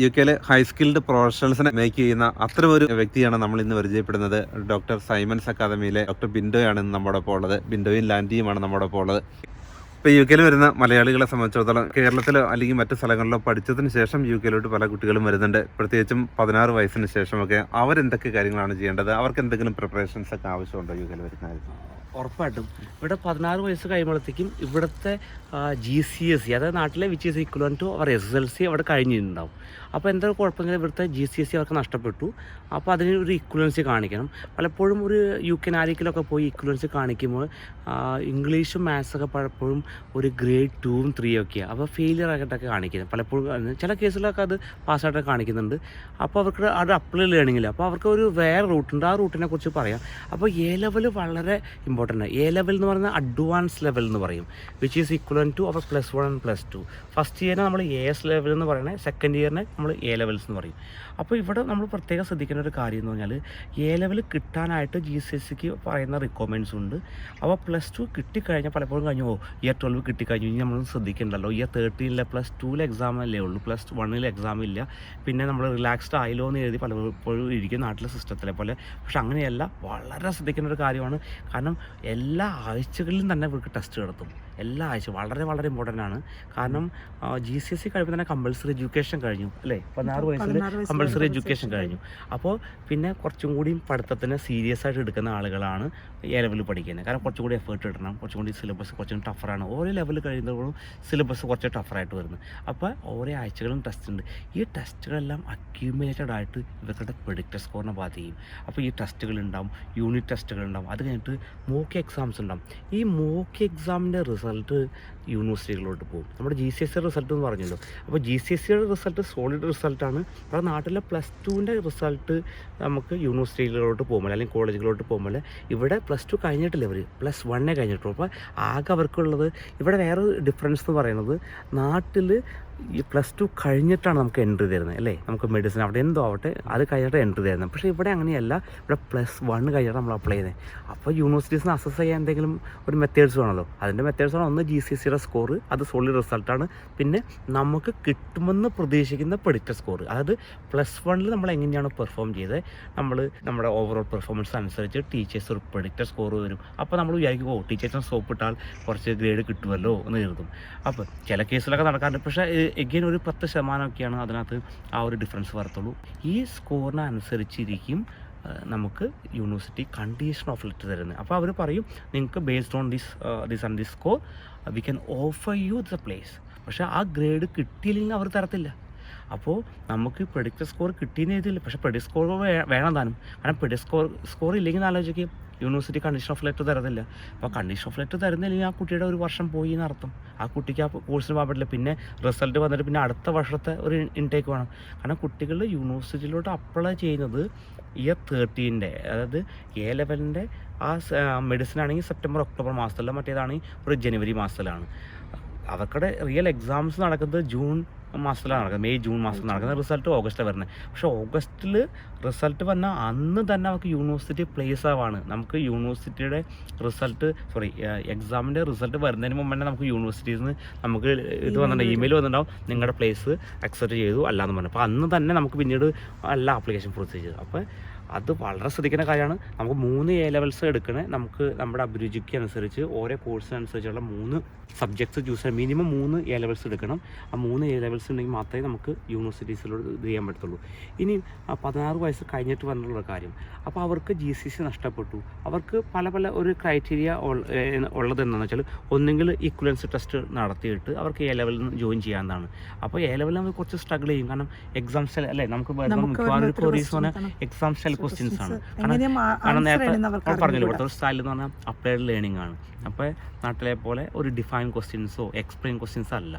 യുകെയിലെ high skilled പ്രൊഫഷണൽസിനെ make ചെയ്യുന്ന അത്തരം ഒരു വ്യക്തിയാണ് നമ്മൾ ഇന്ന് പരിചയപ്പെടുന്നത്. ഡോക്ടർ സൈമൺസ് അക്കാദമിയിലെ ഡോക്ടർ ബിൻഡോയാണ് ഇന്ന് നമ്മുടെ ഒപ്പം ഉള്ളത്. ബിൻഡോയും ലാൻഡിയുമാണ് നമ്മുടെ ഒപ്പം ഉള്ളത്. ഇപ്പോൾ യുകെയിൽ വരുന്ന മലയാളികളെ സംബന്ധിച്ചിടത്തോളം കേരളത്തിലോ അല്ലെങ്കിൽ മറ്റു സ്ഥലങ്ങളിലോ പഠിച്ചതിന് ശേഷം യുകെയിലോട്ട് പല കുട്ടികളും വരുന്നുണ്ട്. പ്രത്യേകിച്ചും 16 വയസ്സിന് ശേഷമൊക്കെ അവരെന്തൊക്കെ കാര്യങ്ങളാണ് ചെയ്യേണ്ടത്? അവർക്ക് എന്തെങ്കിലും പ്രിപ്പറേഷൻസ് ഒക്കെ ആവശ്യമുണ്ടോ യുകെയിൽ വരുന്നതിന്? ഉറപ്പായിട്ടും ഇവിടെ 16 വയസ്സ് കഴിയുമ്പോഴത്തേക്കും ഇവിടുത്തെ GCSE, അതായത് നാട്ടിലെ വിച്ച് ഈസ് ഈക്വൽ ടു അവർ SSLC അവിടെ കഴിഞ്ഞിട്ടുണ്ടാവും. അപ്പോൾ എന്താ കുഴപ്പമെങ്കിൽ ഇവിടുത്തെ GCSE അവർക്ക് നഷ്ടപ്പെട്ടു. അപ്പോൾ അതിന് ഒരു ഇക്വലൻസി കാണിക്കണം. പലപ്പോഴും ഒരു UK നാരിക്കിലൊക്കെ പോയി ഇക്വലൻസി കാണിക്കുമ്പോൾ ഇംഗ്ലീഷും മാത്സൊക്കെ പലപ്പോഴും ഒരു ഗ്രേഡ് 2ഉം 3ഉം ഒക്കെയാണ്. അപ്പോൾ ഫെയിലിയർ ആയിട്ടൊക്കെ കാണിക്കുന്നത് പലപ്പോഴും. ചില കേസിലൊക്കെ അത് പാസ്സായിട്ടൊക്കെ കാണിക്കുന്നുണ്ട്. അപ്പോൾ അവർക്ക് അത് അപ്ലൈ ലേണിങ്ങില്ല. അപ്പോൾ അവർക്ക് ഒരു വേറെ റൂട്ടുണ്ട്, ആ റൂട്ടിനെ കുറിച്ച് പറയാം. അപ്പോൾ A ലെവൽ വളരെ ഇമ്പോർട്ടൻ്റ്. A ലെവൽ എന്ന് പറയുന്നത് അഡ്വാൻസ് ലെവൽ എന്ന് പറയും, which is equal to our +1 and +2. First ഇയറിനെ നമ്മൾ AS ലെവൽ എന്ന് പറയുന്നത്, സെക്കൻഡ് ഇയറിനെ നമ്മൾ A ലെവൽസ് എന്ന് പറയും. അപ്പോൾ ഇവിടെ നമ്മൾ പ്രത്യേകം ശ്രദ്ധിക്കേണ്ട ഒരു കാര്യം എന്ന് പറഞ്ഞാൽ A ലെവൽ കിട്ടാനായിട്ട് GCSEക്ക് പറയുന്ന റിക്വയർമെൻറ്റ്സ് ഉണ്ട്. അപ്പോൾ +2 കിട്ടിക്കഴിഞ്ഞാൽ പലപ്പോഴും കഴിഞ്ഞു ഇയർ 12 കിട്ടിക്കഴിഞ്ഞു, ഇനി നമ്മൾ ശ്രദ്ധിക്കണ്ടല്ലോ, ഇയർ 13 +2 എക്സാം അല്ലേ ഉള്ളൂ, +1 എക്സാം ഇല്ല. പിന്നെ നമ്മൾ റിലാക്സ്ഡ് ആയല്ലോ എന്ന് എഴുതി പലപ്പോഴും ഇരിക്കും നാട്ടിലെ സിസ്റ്റത്തിലെ പോലെ. പക്ഷെ അങ്ങനെയല്ല, വളരെ ശ്രദ്ധിക്കേണ്ട ഒരു കാര്യമാണ്. കാരണം എല്ലാ ആഴ്ചകളിലും തന്നെ ഇവർക്ക് ടെസ്റ്റ് നടത്തും. എല്ലാ ആഴ്ച വളരെ വളരെ ഇമ്പോർട്ടൻ്റ് ആണ്. കാരണം GCSE കഴിയുമ്പോൾ തന്നെ കമ്പൾസറി എഡ്യൂക്കേഷൻ കഴിഞ്ഞു അല്ലേ, 16 വയസ്സിൽ കമ്പൾസറി എഡ്യൂക്കേഷൻ കഴിഞ്ഞു. അപ്പോൾ പിന്നെ കുറച്ചും കൂടി പഠിത്തത്തിന് സീരിയസ് ആയിട്ട് എടുക്കുന്ന ആളുകളാണ് A ലെവലിൽ പഠിക്കുന്നത്. കാരണം കുറച്ചും കൂടി എഫേർട്ട് ഇടണം, കുറച്ചും കൂടി സിലബസ് കുറച്ചും ടഫറാണ്. ഓരോ ലെവൽ കഴിയുമ്പോഴും സിലബസ് കുറച്ച് ടഫറായിട്ട് വരുന്നത്. അപ്പോൾ ഓരോ ആഴ്ചകളും ടെസ്റ്റ് ഉണ്ട്. ഈ ടെസ്റ്റുകളെല്ലാം അക്യൂമുലേറ്റഡ് ആയിട്ട് ഇവരുടെ പ്രെഡിക്റ്റർ സ്കോറിനെ ബാധിക്കും. അപ്പോൾ ഈ ടെസ്റ്റുകളുണ്ടാവും, യൂണിറ്റ് ടെസ്റ്റുകളുണ്ടാവും, അത് കഴിഞ്ഞിട്ട് മോക്ക് എക്സാംസ് ഉണ്ടാവും. ഈ മോക്ക് എക്സാമിൻ്റെ റിസൾട്ട് യൂണിവേഴ്സിറ്റികളിലോട്ട് പോകും. നമ്മുടെ GCSE റിസൾട്ട് എന്ന് പറഞ്ഞല്ലോ. അപ്പോൾ GCSEയുടെ റിസൾട്ട് സോളിഡ് റിസൾട്ടാണ്. നമ്മുടെ നാട്ടിലെ +2ൻ്റെ റിസൾട്ട് നമുക്ക് യൂണിവേഴ്സിറ്റികളിലോട്ട് പോകുമ്പോൾ അല്ലെങ്കിൽ കോളേജുകളിലോട്ട് പോകുമ്പോൾ ഇവിടെ +2 കഴിഞ്ഞിട്ടില്ല, ഇവർ +1 കഴിഞ്ഞിട്ടുള്ളൂ. അപ്പോൾ ആകെ അവർക്കുള്ളത് ഇവിടെ വേറെ ഡിഫറൻസ് എന്ന് പറയുന്നത്, നാട്ടിൽ ഈ +2 കഴിഞ്ഞിട്ടാണ് നമുക്ക് എൻട്രി തരുന്നത് അല്ലേ, നമുക്ക് മെഡിസിൻ അവിടെ എന്തോ ആവട്ടെ അത് കഴിഞ്ഞിട്ട് എൻട്രി തരുന്നത്. പക്ഷേ ഇവിടെ അങ്ങനെയല്ല, ഇവിടെ +1 കഴിഞ്ഞിട്ട് നമ്മൾ അപ്ലൈ ചെയ്യുന്നത്. അപ്പോൾ യൂണിവേഴ്സിറ്റീസിന് അസസ് ചെയ്യാൻ എന്തെങ്കിലും ഒരു മെത്തേഡ്സ് വേണമല്ലോ. അതിൻ്റെ മെത്തേഡ്സാണ് ഒന്ന് GCSEയുടെ സ്കോർ, അത് സോളിഡ് റിസൾട്ടാണ്. പിന്നെ നമുക്ക് കിട്ടുമെന്ന് പ്രതീക്ഷിക്കുന്ന പ്രെഡിക്റ്റർ സ്കോർ, അതായത് +1 നമ്മൾ എങ്ങനെയാണ് പെർഫോം ചെയ്തത്, നമ്മുടെ ഓവറോൾ പെർഫോമൻസ് അനുസരിച്ച് ടീച്ചേഴ്സ് ഒരു പ്രെഡിക്റ്റർ സ്കോർ വരും. അപ്പോൾ നമ്മൾ വിചാരിക്കും ടീച്ചേഴ്സിന് സോപ്പിട്ടാൽ കുറച്ച് ഗ്രേഡ് കിട്ടുമല്ലോ എന്ന് കരുതും. അപ്പോൾ ചില കേസിലൊക്കെ നടക്കാറുണ്ട്. പക്ഷേ എഗെയിൻ ഒരു 10% അതിനകത്ത് ആ ഒരു ഡിഫറൻസ് വരത്തുള്ളൂ. ഈ സ്കോറിന് അനുസരിച്ചിരിക്കും നമുക്ക് യൂണിവേഴ്സിറ്റി കണ്ടീഷൻ ഓഫ് ലെറ്റർ തരുന്നത്. അപ്പോൾ അവർ പറയും നിങ്ങൾക്ക് based on this and this score we can offer you the place. പക്ഷേ ആ ഗ്രേഡ് കിട്ടിയില്ലെങ്കിൽ അവർ തരത്തില്ല. അപ്പോൾ നമുക്ക് പ്രെഡിക്റ്റർ സ്കോർ കിട്ടിയെന്ന് എഴുതിയില്ല, പക്ഷേ പ്രെഡിക്റ്റ് സ്കോർ വേണം താനും. കാരണം പ്രെഡിക്റ്റ് സ്കോർ ഇല്ലെങ്കിൽ ആലോചിക്കും, യൂണിവേഴ്സിറ്റി കണ്ടീഷൻ ഓഫ് ലെറ്റർ തരത്തില്ല. അപ്പോൾ കണ്ടീഷൻ ഓഫ് ലെറ്റർ തരുന്നില്ലെങ്കിൽ ആ കുട്ടിയുടെ ഒരു വർഷം പോയി എന്നർത്ഥം. ആ കുട്ടിക്ക് ആ കോഴ്സിന് പോകാൻ പറ്റില്ല. പിന്നെ റിസൾട്ട് വന്നിട്ട് പിന്നെ അടുത്ത വർഷത്തെ ഒരു ഇൻടേക്ക് വേണം. കാരണം കുട്ടികൾ യൂണിവേഴ്സിറ്റിയിലോട്ട് അപ്ലൈ ചെയ്യുന്നത് ഇയർ 13ൻ്റെ, അതായത് A ലെവലിൻ്റെ ആ മെഡിസിൻ ആണെങ്കിൽ സെപ്റ്റംബർ ഒക്ടോബർ മാസത്തിലല്ല, മറ്റേതാണെങ്കിൽ ഒരു ജനുവരി മാസത്തിലാണ്. അവർക്കുടെ റിയൽ എക്സാംസ് നടക്കുന്നത് ജൂൺ മാസത്തിലാണ് നടക്കുന്നത്, മെയ് ജൂൺ മാസത്തിൽ നടക്കുന്നത്. റിസൾട്ട് ഓഗസ്റ്റിലാണ് വരുന്നത്. പക്ഷേ ഓഗസ്റ്റിൽ റിസൾട്ട് വന്നാൽ അന്ന് തന്നെ നമുക്ക് യൂണിവേഴ്സിറ്റി പ്ലേസ് ആവാണ്. നമുക്ക് യൂണിവേഴ്സിറ്റിയുടെ എക്സാമിൻ്റെ റിസൾട്ട് വരുന്നതിന് മുമ്പ് തന്നെ നമുക്ക് യൂണിവേഴ്സിറ്റീസിൽ നിന്ന് നമുക്ക് ഇത് വന്നിട്ടുണ്ടാവും, ഇമെയിൽ വന്നിട്ടുണ്ടാവും, നിങ്ങളുടെ പ്ലേസ് അക്സെപ്റ്റ് ചെയ്തു അല്ലാന്ന് പറഞ്ഞു. അപ്പോൾ അന്ന് തന്നെ നമുക്ക് പിന്നീട് എല്ലാ ആപ്ലിക്കേഷൻ പ്രൊസീജ് ചെയ്തു. അപ്പോൾ അത് വളരെ ശ്രദ്ധിക്കുന്ന കാര്യമാണ്. നമുക്ക് 3 A ലെവൽസ് എടുക്കണേ. നമുക്ക് നമ്മുടെ അഭിരുചിക്ക് അനുസരിച്ച് ഓരോ കോഴ്സിനനുസരിച്ചുള്ള 3 സബ്ജക്ട്സ് ചൂസ് ചെയ്യാം. മിനിമം 3 A ലെവൽസ് എടുക്കണം. ആ 3 A ലെവൽസ് ഉണ്ടെങ്കിൽ മാത്രമേ നമുക്ക് യൂണിവേഴ്സിറ്റീസിലോട് ഇത് ചെയ്യാൻ പറ്റത്തുള്ളൂ. ഇനി 16 വയസ്സ് കഴിഞ്ഞിട്ട് വന്നിട്ടുള്ള കാര്യം, അപ്പോൾ അവർക്ക് GCSE നഷ്ടപ്പെട്ടു. അവർക്ക് പല ഒരു ക്രൈറ്റീരിയ ഉള്ളത് എന്താണെന്ന് വെച്ചാൽ, ഒന്നെങ്കിൽ ഇക്വലൻസ് ടെസ്റ്റ് നടത്തിയിട്ട് അവർക്ക് A ലെവലിൽ നിന്ന് ജോയിൻ ചെയ്യാവുന്നതാണ്. അപ്പോൾ A ലെവലിൽ നമുക്ക് കുറച്ച് സ്ട്രഗിൾ ചെയ്യും. കാരണം എക്സാം സ്റ്റൈൽ അല്ലേ, നമുക്ക് മിക്കവാറും ക്വറീസ് പറഞ്ഞാൽ എക്സാം സ്റ്റൈൽ ക്വസ്റ്റ്യൻസ് ആണ്. കാരണം നേരത്തെ പറഞ്ഞല്ലോ, ഇവിടുത്തെ ഒരു സ്റ്റൈൽ എന്ന് പറഞ്ഞാൽ അപ്ലൈഡ് ലേണിംഗ് ആണ്. അപ്പോൾ നാട്ടിലെ പോലെ ഒരു ഡിഫൈൻ ക്വസ്റ്റ്യൻസോ എക്സ്പ്ലെയിൻ ക്വസ്റ്റ്യൻസോ അല്ല.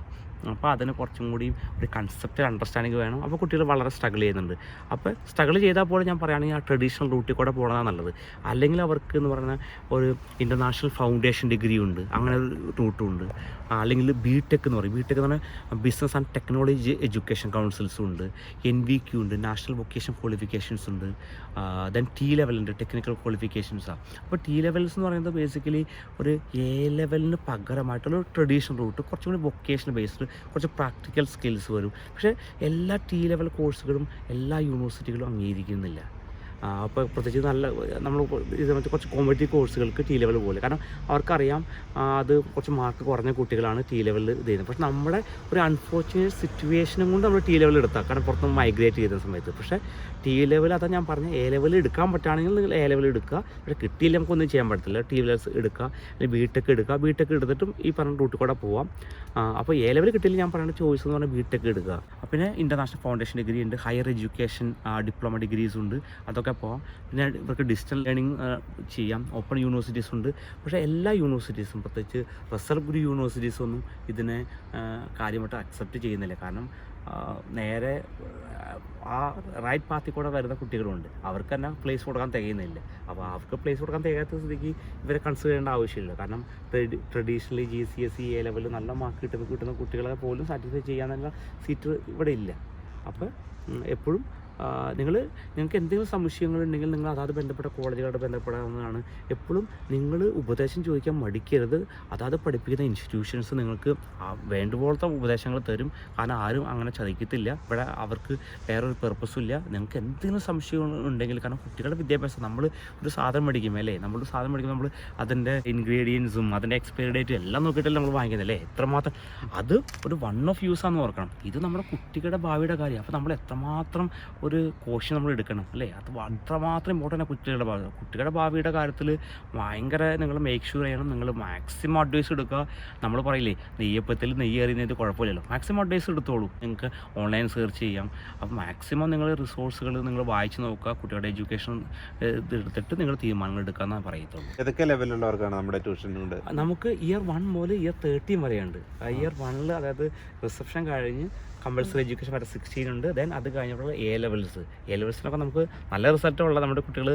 അപ്പോൾ അതിന് കുറച്ചും കൂടി ഒരു കൺസെപ്റ്റ് അണ്ടർസ്റ്റാൻഡിങ് വേണം. അപ്പോൾ കുട്ടികൾ വളരെ സ്ട്രഗിൾ ചെയ്യുന്നുണ്ട്. അപ്പോൾ സ്ട്രഗിൾ ചെയ്താൽ പോലെ ഞാൻ പറയുകയാണെങ്കിൽ ആ ട്രഡീഷണൽ റൂട്ടിൽ കൂടെ പോകണതാണ് നല്ലത്. അല്ലെങ്കിൽ അവർക്ക് എന്ന് പറഞ്ഞാൽ ഒരു ഇൻ്റർനാഷണൽ ഫൗണ്ടേഷൻ ഡിഗ്രി ഉണ്ട്, അങ്ങനെ ഒരു റൂട്ടും ഉണ്ട്. അല്ലെങ്കിൽ BTech എന്ന് പറയും. BTech എന്ന് പറഞ്ഞാൽ ബിസിനസ് ആൻഡ് ടെക്നോളജി എഡ്യൂക്കേഷൻ കൗൺസിൽസും ഉണ്ട്, NVQ ഉണ്ട്, നാഷണൽ വൊക്കേഷൻ ക്വാളിഫിക്കേഷൻസ് ഉണ്ട്, ദെൻ T ലെവലുണ്ട്, ടെക്നിക്കൽ ക്വാളിഫിക്കേഷൻസാണ്. അപ്പോൾ T ലെവൽസ് എന്ന് പറയുന്നത് ബേസിക്കലി ഒരു A ലെവലിന് പകരമായിട്ടുള്ള ട്രഡീഷണൽ റൂട്ട്, കുറച്ചും കൂടി വൊക്കേഷണൽ ബേസ്ഡ് കുറച്ച് പ്രാക്ടിക്കൽ സ്കിൽസ് വരും. പക്ഷേ എല്ലാ ടി ലെവൽ കോഴ്സുകളും എല്ലാ യൂണിവേഴ്സിറ്റികളും അംഗീകരിക്കുന്നില്ല. അപ്പോൾ പ്രത്യേകിച്ച് നല്ല നമ്മൾ ഇത് കുറച്ച് കോമ്പറ്റീവ് കോഴ്സുകൾക്ക് ടി ലെവൽ പോലെ, കാരണം അവർക്കറിയാം അത് കുറച്ച് മാർക്ക് കുറഞ്ഞ കുട്ടികളാണ് ടി ലെവലിൽ ഇത് ചെയ്യുന്നത്. പക്ഷേ നമ്മുടെ ഒരു അൺഫോർച്ചുനേറ്റ് സിറ്റുവേഷനും കൊണ്ട് നമ്മൾ ടി ലെവൽ എടുത്താൽ, കാരണം പുറത്തുനിന്ന് മൈഗ്രേറ്റ് ചെയ്യുന്ന സമയത്ത്. പക്ഷേ ടി ലെവൽ അതാ ഞാൻ പറഞ്ഞ, എ ലെവൽ എടുക്കാൻ പറ്റുകയാണെങ്കിൽ നിങ്ങൾ എ ലെവൽ എടുക്കുക. പക്ഷേ കിട്ടിയില്ല നമുക്കൊന്നും ചെയ്യാൻ പറ്റത്തില്ല. ടി ലെവൽസ് എടുക്കുക, അല്ലെങ്കിൽ ബിടെക് എടുക്കുക. ബിടെക് എടുത്തിട്ടും ഈ പറഞ്ഞ റൂട്ടിൽ കൂടെ പോവാം. അപ്പോൾ എ ലെവൽ കിട്ടിയില്ല ഞാൻ പറയുന്ന ചോയ്സ് എന്ന് പറഞ്ഞാൽ ബിടെക് എടുക്കുക. പിന്നെ ഇൻ്റർനാഷണൽ ഫൗണ്ടേഷൻ ഡിഗ്രി ഉണ്ട്, ഹയർ എഡ്യൂക്കേഷൻ ഡിപ്ലോമ ഡിഗ്രീസ് ഉണ്ട്, അതൊക്കെ പോകാം. പിന്നെ ഇവർക്ക് ഡിജിറ്റൽ ലേണിംഗ് ചെയ്യാം. ഓപ്പൺ യൂണിവേഴ്സിറ്റീസ് ഉണ്ട്. പക്ഷേ എല്ലാ യൂണിവേഴ്സിറ്റീസും, പ്രത്യേകിച്ച് റിസർവ് ഗുരു യൂണിവേഴ്സിറ്റീസൊന്നും ഇതിനെ കാര്യമായിട്ട് അക്സെപ്റ്റ് ചെയ്യുന്നില്ല. കാരണം നേരെ ആ റൈറ്റ് പാത്തിൽ കൂടെ വരുന്ന കുട്ടികളുണ്ട്, അവർക്ക് തന്നെ പ്ലേസ് കൊടുക്കാൻ തികയുന്നില്ല. അപ്പോൾ അവർക്ക് പ്ലേസ് കൊടുക്കാൻ തികയാത്ത സ്ഥിതിക്ക് ഇവരെ കൺസിഡർ ചെയ്യേണ്ട ആവശ്യമില്ല. കാരണം ട്രഡീഷണലി GCSE A ലെവൽ നല്ല മാർക്ക് കിട്ടുന്ന കുട്ടികളെ പോലും സാറ്റിസ്ഫൈ ചെയ്യാനുള്ള സീറ്റ് ഇവിടെ ഇല്ല. അപ്പോൾ എപ്പോഴും നിങ്ങൾക്ക് എന്തെങ്കിലും സംശയങ്ങളുണ്ടെങ്കിൽ നിങ്ങൾ അതാത് ബന്ധപ്പെട്ട കോളേജുകളോട് ബന്ധപ്പെടാവുന്നതാണ്. എപ്പോഴും നിങ്ങൾ ഉപദേശം ചോദിക്കാൻ മടിക്കരുത്. അതാത് പഠിപ്പിക്കുന്ന ഇൻസ്റ്റിറ്റ്യൂഷൻസ് നിങ്ങൾക്ക് വേണ്ടുപോലത്തെ ഉപദേശങ്ങൾ തരും. കാരണം ആരും അങ്ങനെ ചതിക്കത്തില്ല. ഇവിടെ അവർക്ക് വേറൊരു പെർപ്പസും ഇല്ല. നിങ്ങൾക്ക് എന്തെങ്കിലും സംശയം ഉണ്ടെങ്കിൽ, കാരണം കുട്ടികളുടെ വിദ്യാഭ്യാസം, നമ്മൾ ഒരു സാധനം മേടിക്കും അല്ലേ, നമ്മളൊരു സാധനം മേടിക്കുമ്പോൾ നമ്മൾ അതിൻ്റെ ഇൻഗ്രീഡിയൻസും അതിൻ്റെ എക്സ്പയറി ഡേറ്റും എല്ലാം നോക്കിയിട്ടല്ലേ നമ്മൾ വാങ്ങിക്കുന്നത്. എത്രമാത്രം അത് ഒരു വൺ ഓഫ് യൂസ് ആണെന്ന് ഓർക്കണം. ഇത് നമ്മുടെ കുട്ടികളുടെ ഭാവിയുടെ കാര്യം. അപ്പോൾ നമ്മൾ എത്രമാത്രം ഒരു കോഷൻ നമ്മൾ എടുക്കണം അല്ലേ, അത് അത്രമാത്രം ഇമ്പോർട്ടൻ്റ് ആണ് കുട്ടികളുടെ ഭാവിയുടെ കാര്യത്തിൽ. ഭയങ്കര നിങ്ങൾ മേക്ക് ഷുവർ ചെയ്യണം. നിങ്ങൾ മാക്സിമം അഡ്വൈസ് എടുക്കുക. നമ്മൾ പറയില്ലേ, നെയ്യപ്പത്തിൽ നെയ്യ് എറിയുന്നത് കുഴപ്പമില്ലല്ലോ, മാക്സിമം അഡ്വൈസ് എടുത്തോളൂ. നിങ്ങൾക്ക് ഓൺലൈൻ സെർച്ച് ചെയ്യാം. അപ്പോൾ മാക്സിമം നിങ്ങൾ റിസോഴ്സുകൾ നിങ്ങൾ വായിച്ച് നോക്കുക. കുട്ടികളുടെ എഡ്യൂക്കേഷൻ എടുത്തിട്ട് നിങ്ങൾ തീരുമാനങ്ങൾ എടുക്കാമെന്നാണ് പറയത്തുള്ളൂ. ഏതൊക്കെ ലെവലിലുള്ളവർക്കാണ് നമ്മുടെ ട്യൂഷൻ ഉണ്ട്? നമുക്ക് ഇയർ 1 മുതൽ ഇയർ 13 വരെയുണ്ട്. ഇയർ 1 അതായത് റിസപ്ഷൻ കഴിഞ്ഞ് കമ്പൽസറി എഡ്യൂക്കേഷൻ വരെ 16 ഉണ്ട്. ദെൻ അത് കഴിഞ്ഞപ്പോൾ എ ലെവൽസിനൊക്കെ നമുക്ക് നല്ല റിസൾട്ടുള്ള നമ്മുടെ കുട്ടികൾ,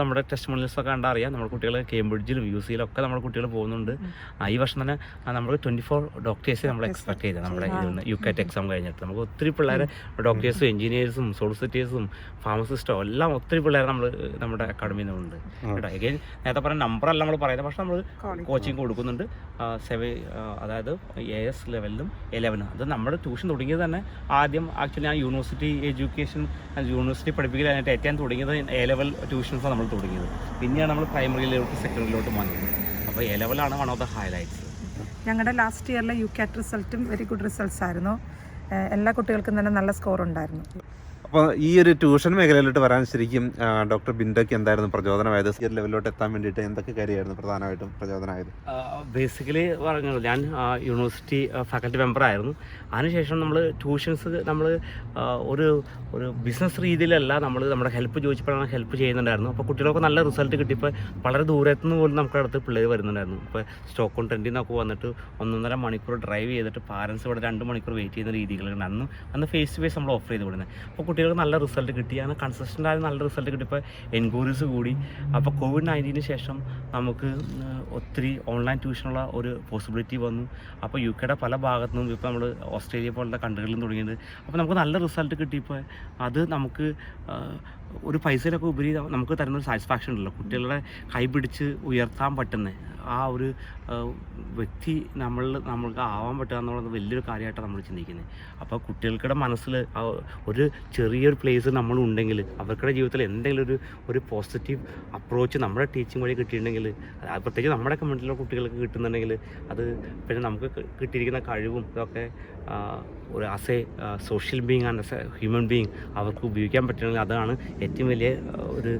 നമ്മുടെ ടെസ്റ്റ് മോണിയൽസൊക്കെ കണ്ടാൽ അറിയാം. നമ്മുടെ കുട്ടികൾ കേംബ്രിഡ്ജിലും UCയിലും ഒക്കെ നമ്മുടെ കുട്ടികൾ പോകുന്നുണ്ട്. ഈ വർഷം തന്നെ നമ്മൾ 24 ഡോക്ടേഴ്സ് നമ്മൾ എക്സ്പെക്ട് ചെയ്തത്. നമ്മുടെ UCAT എക്സാം കഴിഞ്ഞിട്ട് നമുക്ക് ഒത്തിരി പിള്ളേരെ, ഡോക്ടേഴ്സും എഞ്ചിനീയേഴ്സും സോളിസിറ്റേഴ്സും ഫാർമസിസ്റ്റോ എല്ലാം ഒത്തിരി പിള്ളേരെ നമ്മുടെ അക്കാഡമിയിൽ നിന്നുണ്ട് കേട്ടോ. എഗെയിൻ നേരത്തെ പറഞ്ഞ നമ്പറല്ല നമ്മൾ പറയുന്നത്, പക്ഷേ നമ്മൾ കോച്ചിങ് കൊടുക്കുന്നുണ്ട്. അതായത് AS ലെവലിലും 11. അത് നമ്മുടെ ട്യൂഷൻ തുടങ്ങിയത് തന്നെ ആദ്യം ആക്ച്വലി ഞാൻ യൂണിവേഴ്സിറ്റി പഠിപ്പിക്കാനായിട്ട് ഏറ്റവും തുടങ്ങിയത് A ലെവൽ ട്യൂഷൻസാണ് നമ്മൾ തുടങ്ങിയത്. പിന്നെയാണ് നമ്മൾ പ്രൈമറിയിലോട്ട് സെക്കൻഡറിയിലോട്ട് മാറിയത്. അപ്പോൾ A ലെവലാണ് വൺ ഓഫ് ദ ഹൈലൈറ്റ്സ്. ഞങ്ങളുടെ ലാസ്റ്റ് ഇയറിലെ UCAT റിസൾട്ടും വെരി ഗുഡ് റിസൾട്ട്സ് ആയിരുന്നു. എല്ലാ കുട്ടികൾക്കും തന്നെ നല്ല സ്കോർ ഉണ്ടായിരുന്നു. അപ്പോൾ ഈ ഒരു ട്യൂഷൻ മേഖലയിലോട്ട് വരാൻ ശരിക്കും ഡോക്ടർ ബിൻഡോയ്ക്ക് എന്തായിരുന്നു പ്രചോദനമായത്? ഈ ലെവലിലോട്ട് എത്താൻ വേണ്ടിയിട്ട് എന്തൊക്കെ കാര്യമായിരുന്നു പ്രധാനമായിട്ടും പ്രചോദനമായത്? ബേസിക്കലി പറഞ്ഞത് ഞാൻ യൂണിവേഴ്സിറ്റി ഫാക്കൽറ്റി മെമ്പറായിരുന്നു. അതിനുശേഷം നമ്മൾ ട്യൂഷൻസ് നമ്മൾ ഒരു ബിസിനസ് രീതിയിലല്ല, നമ്മുടെ ഹെൽപ്പ് ചോദിച്ചപ്പോഴാണ് ഹെൽപ്പ് ചെയ്യുന്നുണ്ടായിരുന്നു. അപ്പോൾ കുട്ടികൾക്ക് നല്ല റിസൾട്ട് കിട്ടിയപ്പോൾ വളരെ ദൂരത്തു നിന്ന് പോലും നമുക്ക് അടുത്ത് പിള്ളേർ വരുന്നുണ്ടായിരുന്നു. ഇപ്പോൾ സ്റ്റോക്ക് കോൺടെൻറ്റിൽ നിന്നൊക്കെ വന്നിട്ട് 1.5 മണിക്കൂർ ഡ്രൈവ് ചെയ്തിട്ട് പാരൻസ് ഇവിടെ 2 മണിക്കൂർ വെയിറ്റ് ചെയ്യുന്ന രീതികളുണ്ട്. അന്ന് ഫേസ് ടു ഫേസ് നമ്മൾ ഓഫർ ചെയ്ത് വിടുന്നത്. അപ്പോൾ കുട്ടികൾക്ക് നല്ല റിസൾട്ട് കിട്ടി. അങ്ങനെ കൺസിസ്റ്റൻ്റ് ആയ നല്ല റിസൾട്ട് കിട്ടിയപ്പോൾ എൻക്വയറീസ് കൂടി. അപ്പോൾ COVID-19 ശേഷം നമുക്ക് ഒത്തിരി ഓൺലൈൻ ട്യൂഷനുള്ള ഒരു പോസിബിലിറ്റി വന്നു. അപ്പോൾ UKയുടെ പല ഭാഗത്തു നിന്നും ഇപ്പോൾ നമ്മൾ ഓസ്ട്രേലിയ പോലുള്ള കൺട്രികളിലും തുടങ്ങിയത്. അപ്പോൾ നമുക്ക് നല്ല റിസൾട്ട് കിട്ടിയപ്പോൾ അത് നമുക്ക് ഒരു പൈസയിലൊക്കെ ഉപരി നമുക്ക് തരുന്നൊരു സാറ്റിസ്ഫാക്ഷൻ ഉണ്ടല്ലോ. കുട്ടികളുടെ കൈ പിടിച്ച് ഉയർത്താൻ പറ്റുന്ന ആ ഒരു വ്യക്തി നമ്മൾക്ക് ആവാൻ പറ്റുക എന്നുള്ളത് വലിയൊരു കാര്യമായിട്ടാണ് നമ്മൾ ചിന്തിക്കുന്നത്. അപ്പോൾ കുട്ടികൾക്കുടെ മനസ്സിൽ ഒരു ചെറിയൊരു പ്ലേസ് നമ്മളുണ്ടെങ്കിൽ അവർക്കുടെ ജീവിതത്തിൽ എന്തെങ്കിലും ഒരു പോസിറ്റീവ് അപ്രോച്ച് നമ്മുടെ ടീച്ചിങ് വഴി കിട്ടിയിട്ടുണ്ടെങ്കിൽ, പ്രത്യേകിച്ച് നമ്മുടെ കമ്മ്യൂണിറ്റിയിലെ കുട്ടികൾക്ക് കിട്ടുന്നുണ്ടെങ്കിൽ, അത് പിന്നെ നമുക്ക് കിട്ടിയിരിക്കുന്ന കഴിവും ഇതൊക്കെ ഒരു as A social being and as A human being അവർക്ക് ഉപയോഗിക്കാൻ പറ്റണമെങ്കിൽ അതാണ് ഏറ്റവും വലിയ ഒരു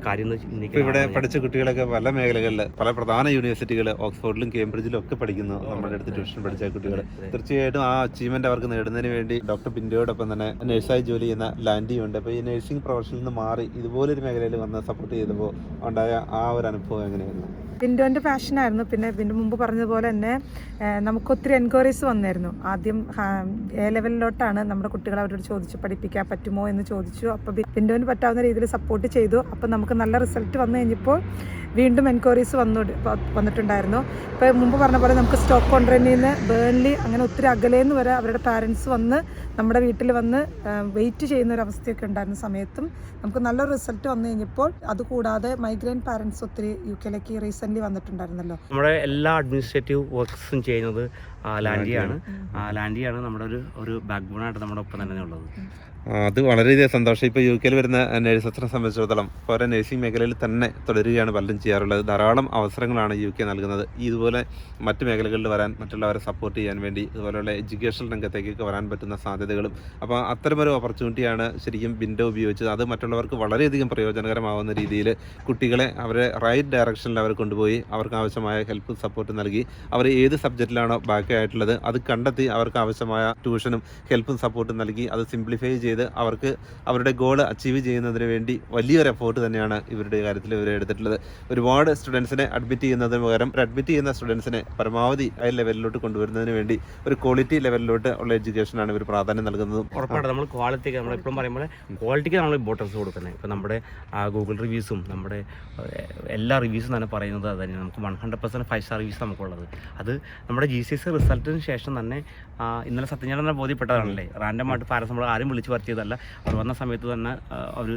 കാര്യം എന്ന് ചിന്തിക്കുന്നത്. ഇവിടെ പഠിച്ച കുട്ടികളൊക്കെ പല മേഖലകളിൽ പല പ്രധാന യൂണിവേഴ്സിറ്റികൾ ഓക്സ്ഫോർഡിലും കേംബ്രിഡ്ജിലും ഒക്കെ പഠിക്കുന്നു. നമ്മുടെ അടുത്ത് ട്യൂഷൻ പഠിച്ച കുട്ടികൾ തീർച്ചയായിട്ടും ആ അച്ചീവ്മെന്റ് അവർക്ക് നേടുന്നതിന് വേണ്ടി ഡോക്ടർ ബിൻഡോയോടൊപ്പം തന്നെ നഴ്സായി ജോലി ചെയ്യുന്ന ലാൻഡിയും ഉണ്ട്. അപ്പോൾ ഈ നഴ്സിംഗ് പ്രൊഫഷനിൽ നിന്ന് മാറി ഇതുപോലൊരു മേഖലയിൽ വന്ന് സപ്പോർട്ട് ചെയ്തപ്പോൾ ഉണ്ടായ ആ ഒരു അനുഭവം എങ്ങനെയായിരുന്നു? ബിൻഡോൻ്റെ പാഷനായിരുന്നു. പിന്നെ ബിൻഡു മുമ്പ് പറഞ്ഞതുപോലെ തന്നെ നമുക്കൊത്തിരി എൻക്വയറീസ് വന്നായിരുന്നു. ആദ്യം A ലെവലിലോട്ടാണ് നമ്മുടെ കുട്ടികളെ അവരോട് ചോദിച്ചു പഠിപ്പിക്കാൻ പറ്റുമോ എന്ന് ചോദിച്ചു. അപ്പോൾ ബിൻഡോന് പറ്റാവുന്ന രീതിയിൽ സപ്പോർട്ട് ചെയ്തു. അപ്പോൾ നമുക്ക് നല്ല റിസൾട്ട് വന്നു കഴിഞ്ഞപ്പോൾ വീണ്ടും എൻക്വയറീസ് വന്നിട്ടുണ്ടായിരുന്നു. ഇപ്പോൾ മുമ്പ് പറഞ്ഞ പോലെ നമുക്ക് സ്റ്റോക്ക് കോൺട്രെൻറ്റിൽ നിന്ന് ബേൺലി അങ്ങനെ ഒത്തിരി അകലേന്ന് വരെ അവരുടെ പാരൻസ് വന്ന് നമ്മുടെ വീട്ടിൽ വന്ന് വെയിറ്റ് ചെയ്യുന്ന ഒരു അവസ്ഥയൊക്കെ ഉണ്ടായിരുന്ന സമയത്തും നമുക്ക് നല്ലൊരു റിസൾട്ട് വന്നു കഴിഞ്ഞപ്പോൾ, അതുകൂടാതെ മൈഗ്രെയിൻ പാരൻസ് ഒത്തിരി UKയിലേക്ക് റീസെൻ്റ് റീസെൻ്റ്ലി വന്നിട്ടുണ്ടായിരുന്നല്ലോ. നമ്മുടെ എല്ലാ അഡ്മിനിസ്ട്രേറ്റീവ് വർക്ക്സും ചെയ്യുന്നത് ലാൻഡിയാണ് നമ്മുടെ ഒരു ബാക്ക് ബോണായിട്ട് നമ്മുടെ ഒപ്പം തന്നെ ഉള്ളത്. അത് വളരെയധികം സന്തോഷം. ഇപ്പോൾ യു കെയിൽ വരുന്ന നഴ്സസിനെ സംബന്ധിച്ചിടത്തോളം ഓരോ നഴ്സിംഗ് മേഖലയിൽ തന്നെ തുടരുകയാണ് പലരും ചെയ്യാറുള്ളത്. ധാരാളം അവസരങ്ങളാണ് യു കെ നൽകുന്നത്. ഇതുപോലെ മറ്റ് മേഖലകളിൽ വരാൻ, മറ്റുള്ളവരെ സപ്പോർട്ട് ചെയ്യാൻ വേണ്ടി, ഇതുപോലെയുള്ള എഡ്യൂക്കേഷൻ രംഗത്തേക്കൊക്കെ വരാൻ പറ്റുന്ന സാധ്യതകളും. അപ്പോൾ അത്തരമൊരു ഓപ്പർച്യൂണിറ്റിയാണ് ശരിക്കും ബിൻഡോ ഉപയോഗിച്ചത്. അത് മറ്റുള്ളവർക്ക് വളരെയധികം പ്രയോജനകരമാവുന്ന രീതിയിൽ കുട്ടികളെ അവരെ റൈറ്റ് ഡയറക്ഷനിൽ അവർ കൊണ്ടുപോയി അവർക്ക് ആവശ്യമായ ഹെൽപ്പ് സപ്പോർട്ട് നൽകി, അവർ ഏത് സബ്ജക്റ്റിലാണോ ബാക്കി ആയിട്ടുള്ളത് അത് കണ്ടെത്തി അവർക്ക് ആവശ്യമായ ട്യൂഷനും ഹെൽപ്പും സപ്പോർട്ടും നൽകി അത് സിംപ്ലിഫൈ ചെയ്ത് അവർക്ക് അവരുടെ ഗോൾ അച്ചീവ് ചെയ്യുന്നതിന് വേണ്ടി വലിയൊരു എഫോർട്ട് തന്നെയാണ് ഇവരുടെ കാര്യത്തിൽ ഇവർ എടുത്തിട്ടുള്ളത്. ഒരുപാട് സ്റ്റുഡൻസിനെ അഡ്മിറ്റ് ചെയ്യുന്നതിന് പകരം അഡ്മിറ്റ് ചെയ്യുന്ന സ്റ്റുഡൻസിനെ പരമാവധി ഹൈ ലെവലിലോട്ട് കൊണ്ടുവരുന്നതിന് വേണ്ടി ഒരു ക്വാളിറ്റി ലെവലിലോട്ട് ഉള്ള എഡ്യൂക്കേഷനാണ് ഇവർ പ്രാധാന്യം നൽകുന്നതും. ഉറപ്പായിട്ട് നമ്മൾ ക്വാളിറ്റിക്ക് നമ്മളെപ്പോഴും പറയുമ്പോൾ ക്വാളിറ്റിക്ക് നമ്മൾ ഇമ്പോർട്ടൻസ് കൊടുക്കുന്നത്. ഇപ്പോൾ നമ്മുടെ ഗൂഗിൾ റിവ്യൂസും നമ്മുടെ എല്ലാ റിവ്യൂസും തന്നെ പറയുന്നത് അത് തന്നെയാണ്. നമുക്ക് 100% 5 സ്റ്റാർ റിവ്യൂസ് നമുക്കുള്ളത്. അത് നമ്മുടെ GCSE റിസൾട്ടിന് ശേഷം തന്നെ ഇന്നലെ സത്യഞ്ഞാൽ തന്നെ ബോധ്യപ്പെട്ടതാണല്ലേ. റാൻഡമായിട്ട് പാരൻസ് നമ്മൾ ആരും വിളിച്ച് വരുത്തിയതല്ല. അവർ വന്ന സമയത്ത് തന്നെ അവർ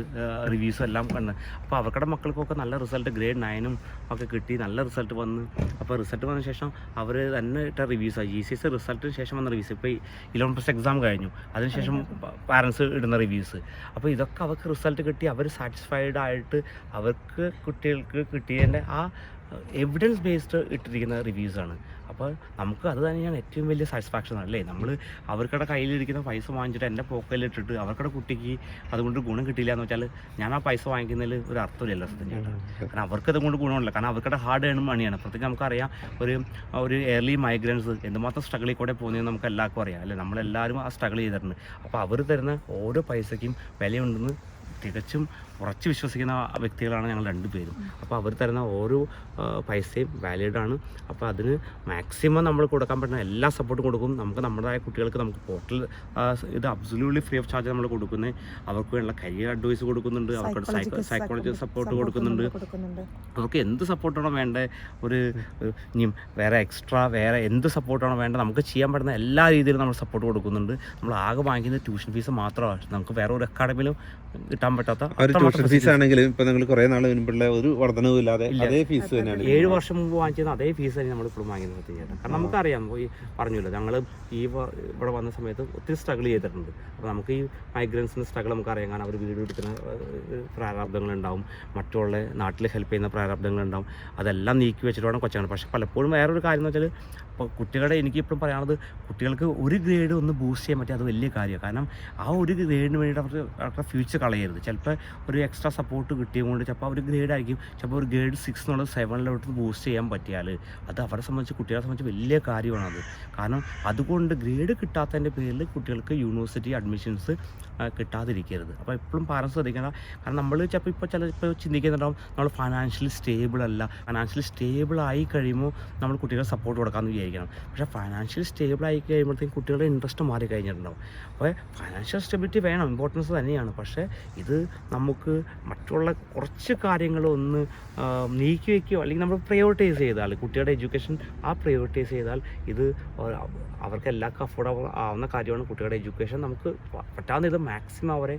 റിവ്യൂസും എല്ലാം കണ്ട്. അപ്പോൾ അവർക്കുടെ മക്കൾക്കൊക്കെ നല്ല റിസൾട്ട് ഗ്രേഡ് 9 ഒക്കെ കിട്ടി, നല്ല റിസൾട്ട് വന്ന്. അപ്പോൾ റിസൾട്ട് വന്ന ശേഷം അവർ തന്നെ ഇട്ട റിവ്യൂസാണ് GCSE റിസൾട്ടിന് ശേഷം വന്ന റിവ്യൂസ്. ഇപ്പോൾ 11+ എക്സാം കഴിഞ്ഞു, അതിനുശേഷം പാരൻസ് ഇടുന്ന റിവ്യൂസ്. അപ്പോൾ ഇതൊക്കെ അവർക്ക് റിസൾട്ട് കിട്ടി, അവർ സാറ്റിസ്ഫൈഡ് ആയിട്ട് അവർക്ക് കുട്ടികൾക്ക് കിട്ടിയതിൻ്റെ ആ എവിഡൻസ് ബേസ്ഡ് ഇട്ടിരിക്കുന്ന റിവ്യൂസാണ്. അപ്പോൾ നമുക്ക് അത് തന്നെയാണ് ഏറ്റവും വലിയ സാറ്റിസ്ഫാക്ഷൻ അല്ലേ. നമ്മൾ അവർക്കടെ കയ്യിലിരിക്കുന്ന പൈസ വാങ്ങിച്ചിട്ട് എൻ്റെ പോക്കറ്റിലിട്ടിട്ട് അവർക്കടെ കുട്ടിക്ക് അതുകൊണ്ട് ഗുണം കിട്ടിയില്ല എന്ന് വെച്ചാൽ ഞാൻ ആ പൈസ വാങ്ങിക്കുന്നതിൽ ഒരു അർത്ഥമില്ലല്ലോ സത്യമായിട്ട്. കാരണം അവർക്കത് കൊണ്ട് ഗുണമില്ല, കാരണം അവർക്കടെ ഹാർഡ് ഏൺ മണിയാണ്. പ്രത്യേകിച്ച് നമുക്കറിയാം ഒരു എയർലി മൈഗ്രൻസ് എന്തുമാത്രം സ്ട്രഗിളിൽ കൂടെ പോകുന്നതെന്ന് നമുക്ക് എല്ലാവർക്കും അറിയാം അല്ലേ. നമ്മളെല്ലാവരും ആ സ്ട്രഗിൾ ചെയ്തിട്ടുണ്ട്. അപ്പോൾ അവർ തരുന്ന ഓരോ പൈസയ്ക്കും വിലയുണ്ടെന്ന് തികച്ചും ഉറച്ച് വിശ്വസിക്കുന്ന വ്യക്തികളാണ് ഞങ്ങൾ രണ്ടുപേരും. അപ്പോൾ അവർ തരുന്ന ഓരോ പൈസയും വാലിഡാണ്. അപ്പോൾ അതിന് മാക്സിമം നമ്മൾ കൊടുക്കാൻ പറ്റുന്ന എല്ലാ സപ്പോർട്ടും കൊടുക്കും. നമുക്ക് നമ്മുടേതായ കുട്ടികൾക്ക് നമുക്ക് പോർട്ടൽ ഇത് അബ്സല്യൂട്ട്ലി ഫ്രീ ഓഫ് ചാർജ് നമ്മൾ കൊടുക്കുന്നത്. അവർക്ക് വേണ്ട കരിയർ അഡ്വൈസ് കൊടുക്കുന്നുണ്ട്, അവർക്ക് സൈക്കോളജി സപ്പോർട്ട് കൊടുക്കുന്നുണ്ട്. അവർക്ക് എന്ത് സപ്പോർട്ടാണോ വേണ്ടത്, ഇനി വേറെ എന്ത് സപ്പോർട്ടാണോ വേണ്ടത് നമുക്ക് ചെയ്യാൻ പറ്റുന്ന എല്ലാ രീതിയിലും നമ്മൾ സപ്പോർട്ട് കൊടുക്കുന്നുണ്ട്. നമ്മൾ ആകെ വാങ്ങിക്കുന്നത് ട്യൂഷൻ ഫീസ് മാത്രമാണ്. നമുക്ക് വേറെ ഒരു അക്കാഡമിയിലും കിട്ടാൻ പറ്റാത്ത ട്യൂഷൻ ഫീസ് ആണെങ്കിലും ഇപ്പൊ നിങ്ങൾ കുറെ നാൾ മുൻപുള്ള ഒരു വർധനവും ഇല്ലാതെ അതേ ഫീസ് തന്നെയാണ്. 7 വർഷം മുമ്പ് വാങ്ങിച്ചത് അതേ ഫീസ് തന്നെ നമ്മൾ ഇപ്പോഴും വാങ്ങിക്കുന്നത് ചേട്ടാ. കാരണം നമുക്കറിയാം, പറഞ്ഞില്ല, ഞങ്ങൾ ഇവിടെ വന്ന സമയത്ത് ഒത്തിരി സ്ട്രഗിൾ ചെയ്തിട്ടുണ്ട്. അപ്പോൾ നമുക്ക് ഈ മൈഗ്രൻസിൻ്റെ സ്ട്രഗിൾ നമുക്കറിയാം. കാരണം അവർ വീട് എടുക്കുന്ന പ്രാരാബ്ദങ്ങളുണ്ടാവും, മറ്റുള്ള നാട്ടിൽ ഹെൽപ്പ് ചെയ്യുന്ന പ്രാരാബ്ദങ്ങളുണ്ടാവും. അതെല്ലാം നീക്കി വെച്ചിട്ട് വേണം കൊച്ചാണ്. പക്ഷേ പലപ്പോഴും വേറൊരു കാര്യം എന്ന് വെച്ചാൽ, അപ്പോൾ കുട്ടികളുടെ എനിക്കിപ്പോഴും പറയാനുള്ളത്, കുട്ടികൾക്ക് ഒരു ഗ്രേഡ് ഒന്ന് ബൂസ്റ്റ് ചെയ്യാൻ പറ്റിയ അത് വലിയ കാര്യമാണ്. കാരണം ആ ഒരു ഗ്രേഡിന് വേണ്ടിയിട്ട് അവരുടെ ഫ്യൂച്ചർ കളയരുത്. ചിലപ്പോൾ ഒരു എക്സ്ട്രാ സപ്പോർട്ട് കിട്ടിയതുകൊണ്ട് ചിലപ്പോൾ അവർ ഗ്രേഡ് ആയിരിക്കും, ചിലപ്പോൾ ഒരു ഗ്രേഡ് 6 എന്നുള്ളത് 7 ബൂസ്റ്റ് ചെയ്യാൻ പറ്റിയാൽ അത് അവരെ സംബന്ധിച്ച്, കുട്ടികളെ സംബന്ധിച്ച് വലിയ കാര്യമാണത്. കാരണം അതുകൊണ്ട് ഗ്രേഡ് കിട്ടാത്തതിൻ്റെ പേരിൽ കുട്ടികൾക്ക് യൂണിവേഴ്സിറ്റി അഡ്മിഷൻസ് കിട്ടാതിരിക്കരുത്. അപ്പോൾ എപ്പോഴും പാരൻസ് ശ്രദ്ധിക്കണം. കാരണം നമ്മൾ ചിലപ്പോൾ ചിന്തിക്കുന്നുണ്ടാവും നമ്മൾ ഫൈനാൻഷ്യലി സ്റ്റേബിൾ അല്ല. ഫൈനാൻഷ്യലി സ്റ്റേബിൾ ആയി കഴിയുമ്പോൾ നമ്മൾ കുട്ടികളെ സപ്പോർട്ട് കൊടുക്കാമെന്ന് വിചാരിക്കണം. പക്ഷേ ഫൈനാൻഷ്യലി സ്റ്റേബിൾ ആയി കഴിയുമ്പോഴത്തേക്കും കുട്ടികളുടെ ഇൻട്രസ്റ്റ് മാറി കഴിഞ്ഞിട്ടുണ്ടാവും. അപ്പോൾ ഫൈനാൻഷ്യൽ സ്റ്റെബിലിറ്റി വേണം, ഇമ്പോർട്ടൻസ് തന്നെയാണ്. പക്ഷേ ഇത് നമുക്ക് മറ്റുള്ള കുറച്ച് കാര്യങ്ങളൊന്ന് നീക്കി വയ്ക്കുകയോ അല്ലെങ്കിൽ നമ്മൾ പ്രയോറിറ്റൈസ് ചെയ്താൽ, കുട്ടികളുടെ എഡ്യൂക്കേഷൻ പ്രയോറിറ്റൈസ് ചെയ്താൽ ഇത് അവർക്ക് എല്ലാവർക്കും അഫോർഡ് ആവുന്ന കാര്യമാണ്. കുട്ടികളുടെ എഡ്യൂക്കേഷൻ നമുക്ക് പറ്റാവുന്ന ഇത് മാക്സിമം അവരെ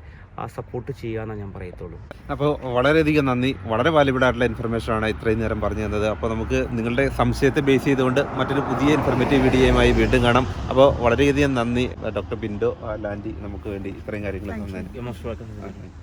സപ്പോർട്ട് ചെയ്യുക എന്നാണ് ഞാൻ പറയത്തുള്ളൂ. അപ്പോൾ വളരെയധികം നന്ദി. വളരെ വാല്യുബിൾ ആയിട്ടുള്ള ഇൻഫർമേഷനാണ് ഇത്രയും നേരം പറഞ്ഞു തന്നത്. അപ്പോൾ നമുക്ക് നിങ്ങളുടെ സംശയത്തെ ബേസ് ചെയ്തുകൊണ്ട് മറ്റൊരു പുതിയ ഇൻഫർമേറ്റീവ് വീഡിയോയുമായി വീണ്ടും കാണാം. അപ്പോൾ വളരെയധികം നന്ദി ഡോക്ടർ ബിൻഡോ ലാൻഡി നമുക്ക് വേണ്ടി ഇത്രയും കാര്യങ്ങൾ തന്നതിന്.